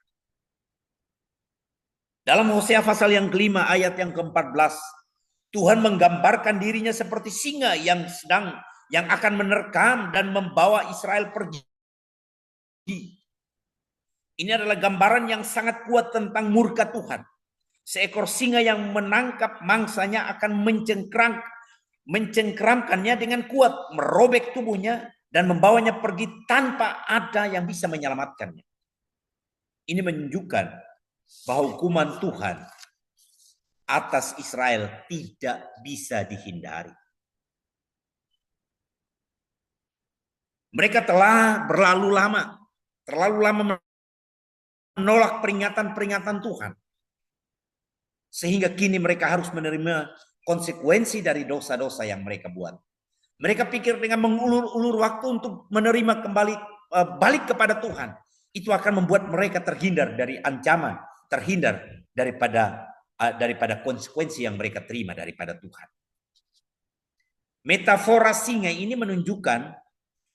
Dalam Hosea pasal yang kelima ayat yang ke-14, Tuhan menggambarkan dirinya seperti singa yang akan menerkam dan membawa Israel pergi. Ini adalah gambaran yang sangat kuat tentang murka Tuhan. Seekor singa yang menangkap mangsanya akan mencengkramkannya dengan kuat, merobek tubuhnya dan membawanya pergi tanpa ada yang bisa menyelamatkannya. Ini menunjukkan bahwa hukuman Tuhan atas Israel tidak bisa dihindari. Mereka telah terlalu lama menolak peringatan-peringatan Tuhan. Sehingga kini mereka harus menerima konsekuensi dari dosa-dosa yang mereka buat. Mereka pikir dengan mengulur-ulur waktu untuk menerima kembali balik kepada Tuhan, itu akan membuat mereka terhindar dari ancaman, terhindar daripada konsekuensi yang mereka terima daripada Tuhan. Metafora singa ini menunjukkan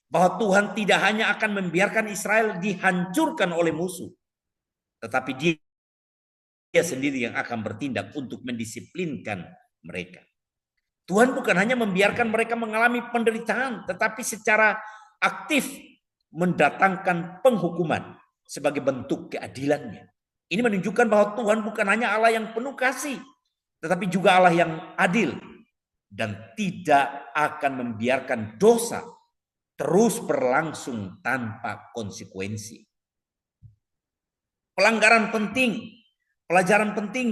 bahwa Tuhan tidak hanya akan membiarkan Israel dihancurkan oleh musuh, tetapi Dia sendiri yang akan bertindak untuk mendisiplinkan mereka. Tuhan bukan hanya membiarkan mereka mengalami penderitaan, tetapi secara aktif mendatangkan penghukuman sebagai bentuk keadilannya. Ini menunjukkan bahwa Tuhan bukan hanya Allah yang penuh kasih, tetapi juga Allah yang adil dan tidak akan membiarkan dosa terus berlangsung tanpa konsekuensi. Pelajaran penting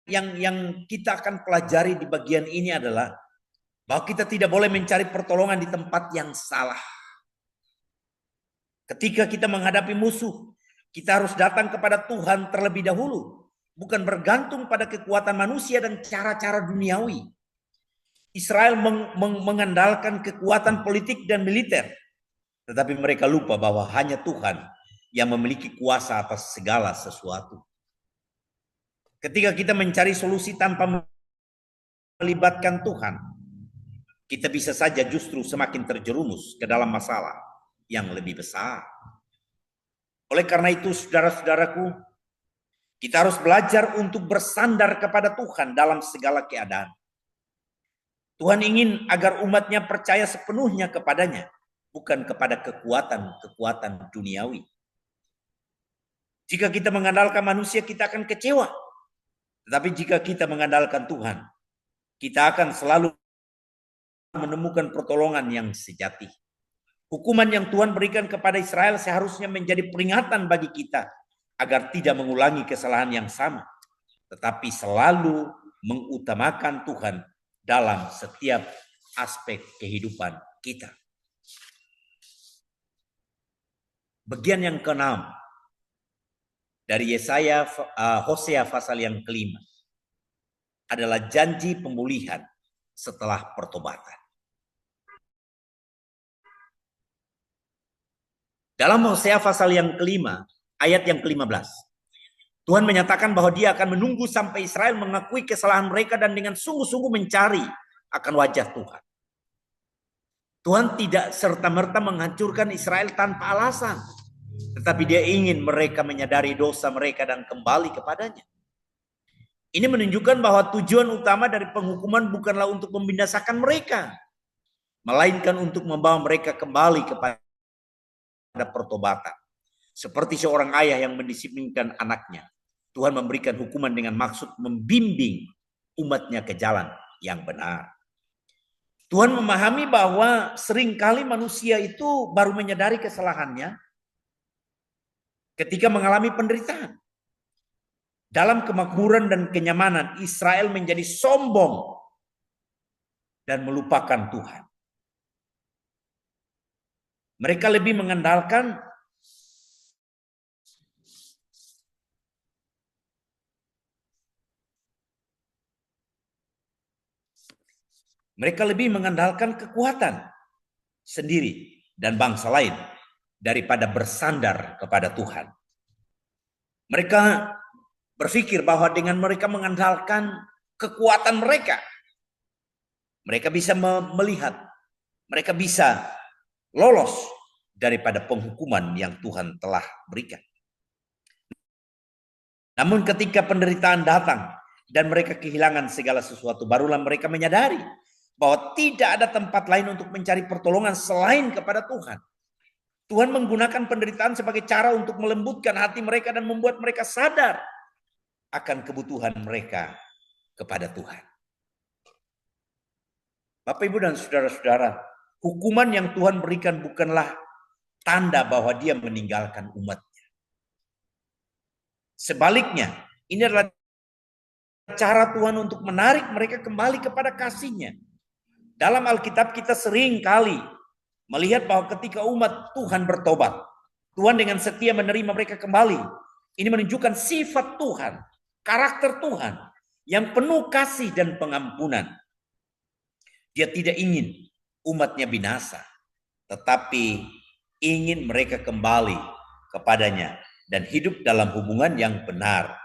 yang kita akan pelajari di bagian ini adalah bahwa kita tidak boleh mencari pertolongan di tempat yang salah. Ketika kita menghadapi musuh, kita harus datang kepada Tuhan terlebih dahulu, bukan bergantung pada kekuatan manusia dan cara-cara duniawi. Israel mengandalkan kekuatan politik dan militer, tetapi mereka lupa bahwa hanya Tuhan yang memiliki kuasa atas segala sesuatu. Ketika kita mencari solusi tanpa melibatkan Tuhan, kita bisa saja justru semakin terjerumus ke dalam masalah yang lebih besar. Oleh karena itu, saudara-saudaraku, kita harus belajar untuk bersandar kepada Tuhan dalam segala keadaan. Tuhan ingin agar umatnya percaya sepenuhnya kepadanya, bukan kepada kekuatan duniawi. Jika kita mengandalkan manusia, kita akan kecewa. Tetapi jika kita mengandalkan Tuhan, kita akan selalu menemukan pertolongan yang sejati. Hukuman yang Tuhan berikan kepada Israel seharusnya menjadi peringatan bagi kita agar tidak mengulangi kesalahan yang sama, tetapi selalu mengutamakan Tuhan dalam setiap aspek kehidupan kita. Bagian yang ke-6 dari Hosea pasal yang kelima adalah janji pemulihan setelah pertobatan. Dalam Hosea pasal yang kelima, ayat yang ke-15. Tuhan menyatakan bahwa dia akan menunggu sampai Israel mengakui kesalahan mereka dan dengan sungguh-sungguh mencari akan wajah Tuhan. Tuhan tidak serta-merta menghancurkan Israel tanpa alasan. Tetapi dia ingin mereka menyadari dosa mereka dan kembali kepadanya. Ini menunjukkan bahwa tujuan utama dari penghukuman bukanlah untuk membinasakan mereka, melainkan untuk membawa mereka kembali kepada pertobatan. Seperti seorang ayah yang mendisiplinkan anaknya, Tuhan memberikan hukuman dengan maksud membimbing umatnya ke jalan yang benar. Tuhan memahami bahwa seringkali manusia itu baru menyadari kesalahannya ketika mengalami penderitaan. Dalam kemakmuran dan kenyamanan, Israel menjadi sombong dan melupakan Tuhan. Mereka lebih mengandalkan kekuatan sendiri dan bangsa lain daripada bersandar kepada Tuhan. Mereka berpikir bahwa dengan mereka mengandalkan kekuatan mereka, mereka bisa melihat, mereka bisa lolos daripada penghukuman yang Tuhan telah berikan. Namun ketika penderitaan datang dan mereka kehilangan segala sesuatu, barulah mereka menyadari bahwa tidak ada tempat lain untuk mencari pertolongan selain kepada Tuhan. Tuhan menggunakan penderitaan sebagai cara untuk melembutkan hati mereka dan membuat mereka sadar akan kebutuhan mereka kepada Tuhan. Bapak, Ibu, dan saudara-saudara, hukuman yang Tuhan berikan bukanlah tanda bahwa dia meninggalkan umatnya. Sebaliknya, ini adalah cara Tuhan untuk menarik mereka kembali kepada kasih-Nya. Dalam Alkitab kita sering kali melihat bahwa ketika umat Tuhan bertobat, Tuhan dengan setia menerima mereka kembali. Ini menunjukkan sifat Tuhan, karakter Tuhan yang penuh kasih dan pengampunan. Dia tidak ingin umatnya binasa, tetapi ingin mereka kembali kepadanya dan hidup dalam hubungan yang benar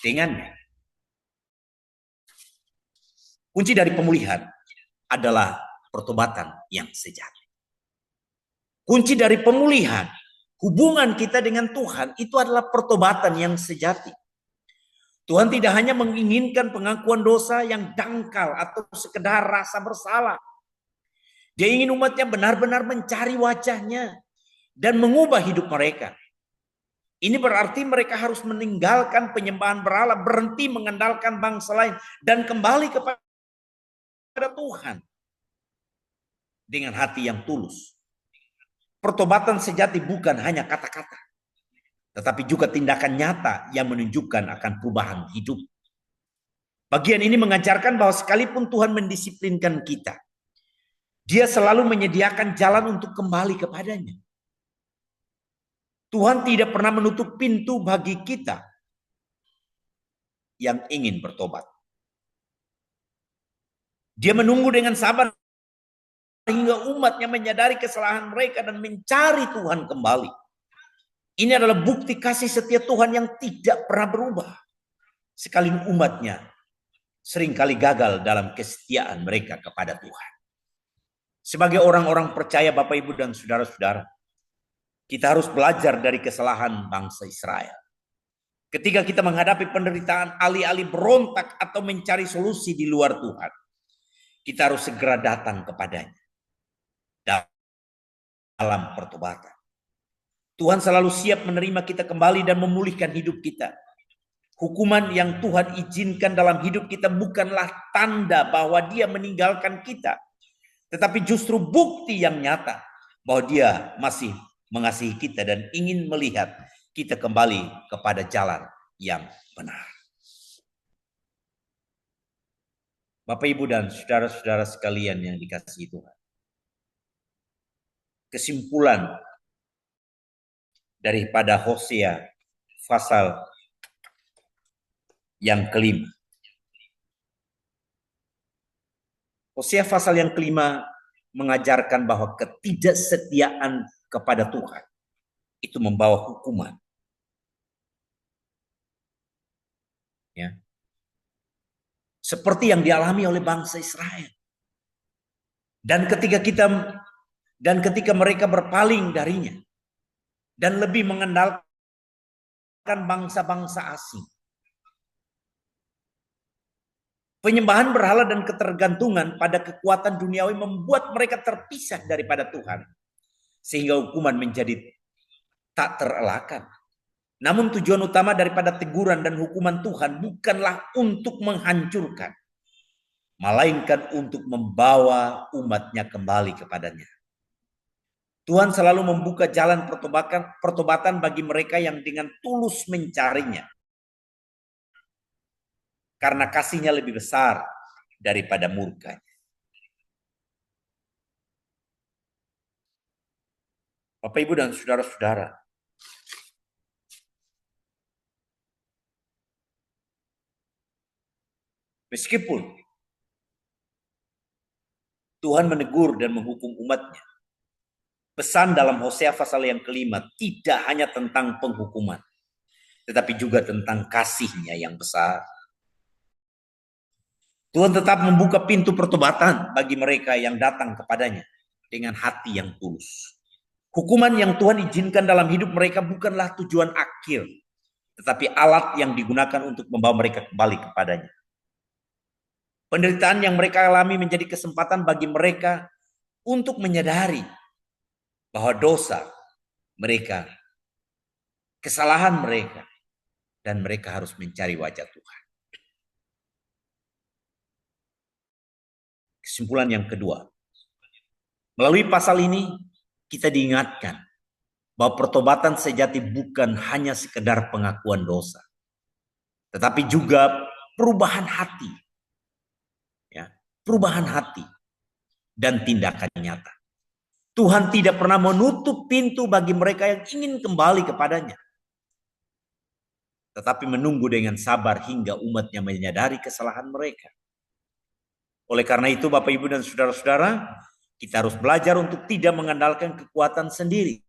dengannya. Kunci dari pemulihan adalah pertobatan yang sejati. Kunci dari pemulihan hubungan kita dengan Tuhan itu adalah pertobatan yang sejati. Tuhan tidak hanya menginginkan pengakuan dosa yang dangkal atau sekedar rasa bersalah. Dia ingin umatnya benar-benar mencari wajah-Nya dan mengubah hidup mereka. Ini berarti mereka harus meninggalkan penyembahan berhala, berhenti mengandalkan bangsa lain, dan kembali kepada Tuhan dengan hati yang tulus. Pertobatan sejati bukan hanya kata-kata, tetapi juga tindakan nyata yang menunjukkan akan perubahan hidup. Bagian ini mengajarkan bahwa sekalipun Tuhan mendisiplinkan kita, Dia selalu menyediakan jalan untuk kembali kepadanya. Tuhan tidak pernah menutup pintu bagi kita yang ingin bertobat. Dia menunggu dengan sabar hingga umatnya menyadari kesalahan mereka dan mencari Tuhan kembali. Ini adalah bukti kasih setia Tuhan yang tidak pernah berubah. Sekalipun umatnya seringkali gagal dalam kesetiaan mereka kepada Tuhan. Sebagai orang-orang percaya, Bapak, Ibu, dan saudara-saudara, kita harus belajar dari kesalahan bangsa Israel. Ketika kita menghadapi penderitaan, alih-alih berontak atau mencari solusi di luar Tuhan, kita harus segera datang kepadanya dalam pertobatan. Tuhan selalu siap menerima kita kembali dan memulihkan hidup kita. Hukuman yang Tuhan izinkan dalam hidup kita bukanlah tanda bahwa Dia meninggalkan kita, tetapi justru bukti yang nyata bahwa Dia masih mengasihi kita dan ingin melihat kita kembali kepada jalan yang benar. Bapak, Ibu, dan saudara-saudara sekalian yang dikasihi Tuhan, kesimpulan daripada Hosea pasal yang kelima. Hosea pasal yang kelima mengajarkan bahwa ketidaksetiaan kepada Tuhan itu membawa hukuman. Ya. Seperti yang dialami oleh bangsa Israel. Dan ketika mereka berpaling darinya dan lebih mengandalkan bangsa-bangsa asing, penyembahan berhala dan ketergantungan pada kekuatan duniawi membuat mereka terpisah daripada Tuhan, sehingga hukuman menjadi tak terelakkan. Namun tujuan utama daripada teguran dan hukuman Tuhan bukanlah untuk menghancurkan, melainkan untuk membawa umatnya kembali kepadanya. Tuhan selalu membuka jalan pertobatan bagi mereka yang dengan tulus mencarinya, karena kasihnya lebih besar daripada murkanya. Bapak, Ibu, dan saudara-saudara, meskipun Tuhan menegur dan menghukum umatnya, pesan dalam Hosea pasal yang kelima tidak hanya tentang penghukuman, tetapi juga tentang kasihnya yang besar. Tuhan tetap membuka pintu pertobatan bagi mereka yang datang kepadanya dengan hati yang tulus. Hukuman yang Tuhan izinkan dalam hidup mereka bukanlah tujuan akhir, tetapi alat yang digunakan untuk membawa mereka kembali kepadanya. Penderitaan yang mereka alami menjadi kesempatan bagi mereka untuk menyadari bahwa dosa mereka, kesalahan mereka, dan mereka harus mencari wajah Tuhan. Kesimpulan yang kedua, melalui pasal ini kita diingatkan bahwa pertobatan sejati bukan hanya sekedar pengakuan dosa, tetapi juga perubahan hati, ya, perubahan hati dan tindakan nyata. Tuhan tidak pernah menutup pintu bagi mereka yang ingin kembali kepadanya, tetapi menunggu dengan sabar hingga umatnya menyadari kesalahan mereka. Oleh karena itu, Bapak, Ibu, dan saudara-saudara, kita harus belajar untuk tidak mengandalkan kekuatan sendiri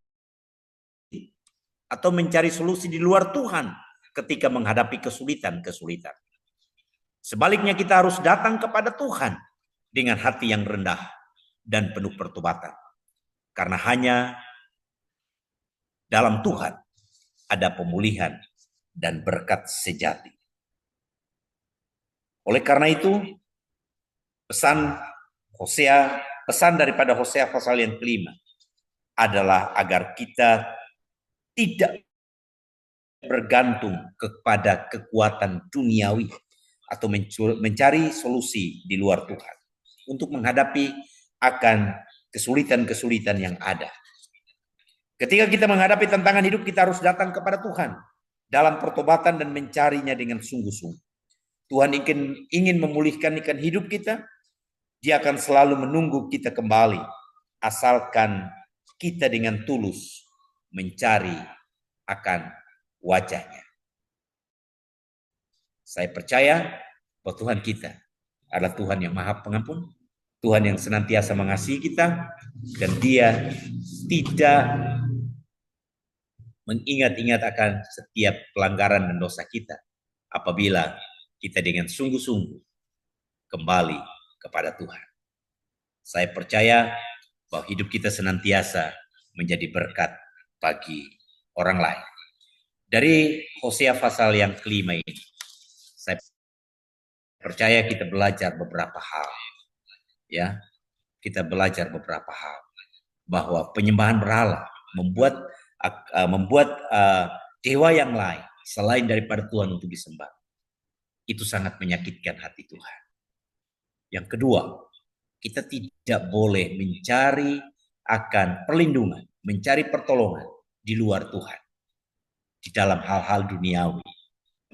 atau mencari solusi di luar Tuhan ketika menghadapi kesulitan-kesulitan. Sebaliknya, kita harus datang kepada Tuhan dengan hati yang rendah dan penuh pertobatan. Karena hanya dalam Tuhan ada pemulihan dan berkat sejati. Oleh karena itu, pesan daripada Hosea pasal yang kelima adalah agar kita tidak bergantung kepada kekuatan duniawi atau mencari solusi di luar Tuhan untuk menghadapi akan kesulitan-kesulitan yang ada. Ketika kita menghadapi tantangan hidup, kita harus datang kepada Tuhan dalam pertobatan dan mencarinya dengan sungguh-sungguh. Tuhan ingin memulihkan hidup kita. Dia akan selalu menunggu kita kembali, asalkan kita dengan tulus mencari akan wajahnya. Saya percaya bahwa Tuhan kita adalah Tuhan yang Maha Pengampun, Tuhan yang senantiasa mengasihi kita, dan Dia tidak mengingat-ingat akan setiap pelanggaran dan dosa kita apabila kita dengan sungguh-sungguh kembali kepada Tuhan. Saya percaya bahwa hidup kita senantiasa menjadi berkat bagi orang lain. Dari Hosea pasal yang kelima ini, saya percaya kita belajar beberapa hal. Ya, kita belajar beberapa hal bahwa penyembahan berhala membuat dewa yang lain selain daripada Tuhan untuk disembah. Itu sangat menyakitkan hati Tuhan. Yang kedua, kita tidak boleh mencari akan perlindungan, mencari pertolongan di luar Tuhan, di dalam hal-hal duniawi.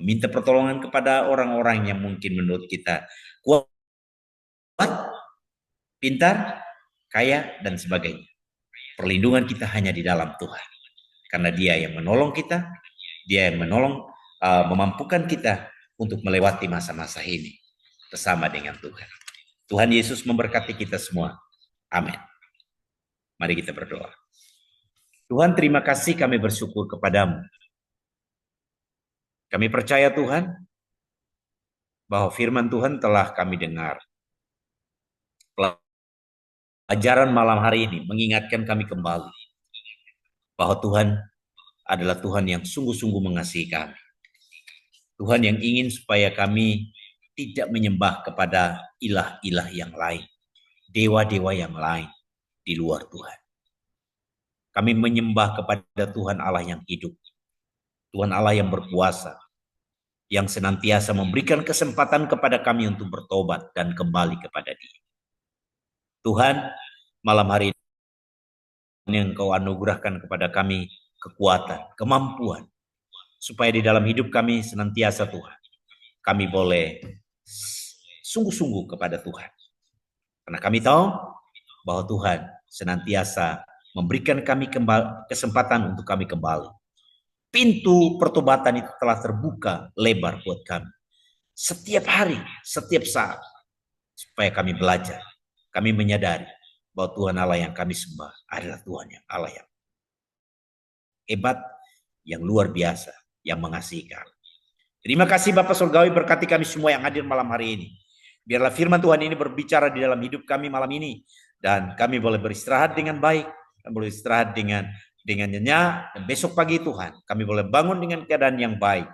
Meminta pertolongan kepada orang-orang yang mungkin menurut kita kuat, pintar, kaya, dan sebagainya. Perlindungan kita hanya di dalam Tuhan. Karena Dia yang menolong kita, Dia yang memampukan kita untuk melewati masa-masa ini bersama dengan Tuhan. Tuhan Yesus memberkati kita semua. Amin. Mari kita berdoa. Tuhan, terima kasih, kami bersyukur kepadamu. Kami percaya Tuhan bahwa firman Tuhan telah kami dengar. Pelajaran malam hari ini mengingatkan kami kembali bahwa Tuhan adalah Tuhan yang sungguh-sungguh mengasihi kami. Tuhan yang ingin supaya kami tidak menyembah kepada ilah-ilah yang lain, dewa-dewa yang lain di luar Tuhan. Kami menyembah kepada Tuhan Allah yang hidup, Tuhan Allah yang berkuasa, yang senantiasa memberikan kesempatan kepada kami untuk bertobat dan kembali kepada Dia. Tuhan, malam hari ini Engkau anugerahkan kepada kami kekuatan, kemampuan, supaya di dalam hidup kami senantiasa Tuhan, kami boleh sungguh-sungguh kepada Tuhan. Karena kami tahu bahwa Tuhan senantiasa memberikan kami kesempatan untuk kami kembali. Pintu pertobatan itu telah terbuka lebar buat kami. Setiap hari, setiap saat. Supaya kami belajar, kami menyadari bahwa Tuhan Allah yang kami sembah adalah Tuhan yang Allah yang hebat, yang luar biasa, yang mengasihi kami. Terima kasih Bapak Surgawi, berkati kami semua yang hadir malam hari ini. Biarlah firman Tuhan ini berbicara di dalam hidup kami malam ini. Dan kami boleh beristirahat dengan baik. Kami boleh istirahat dengan nyenyak. Dan besok pagi Tuhan, kami boleh bangun dengan keadaan yang baik.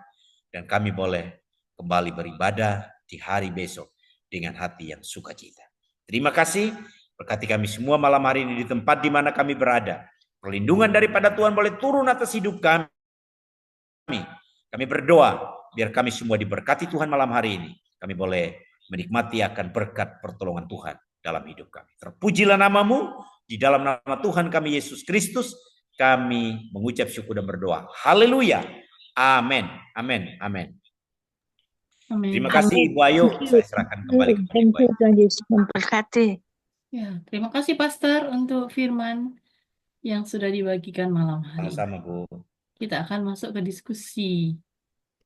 Dan kami boleh kembali beribadah di hari besok dengan hati yang sukacita. Terima kasih. Berkati kami semua malam hari ini di tempat di mana kami berada. Perlindungan daripada Tuhan boleh turun atas hidup kami. Kami berdoa biar kami semua diberkati Tuhan malam hari ini. Kami boleh menikmati akan berkat pertolongan Tuhan dalam hidup kami. Terpujilah namamu, di dalam nama Tuhan kami Yesus Kristus, kami mengucap syukur dan berdoa. Haleluya. Amin. Amin. Amin. Terima kasih Ibu Ayu, saya serahkan kembali kepada Ibu Ayu. Tuhan Yesus memberkati. Ya, terima kasih Pastor untuk firman yang sudah dibagikan malam hari. Sama-sama Bu. Kita akan masuk ke diskusi.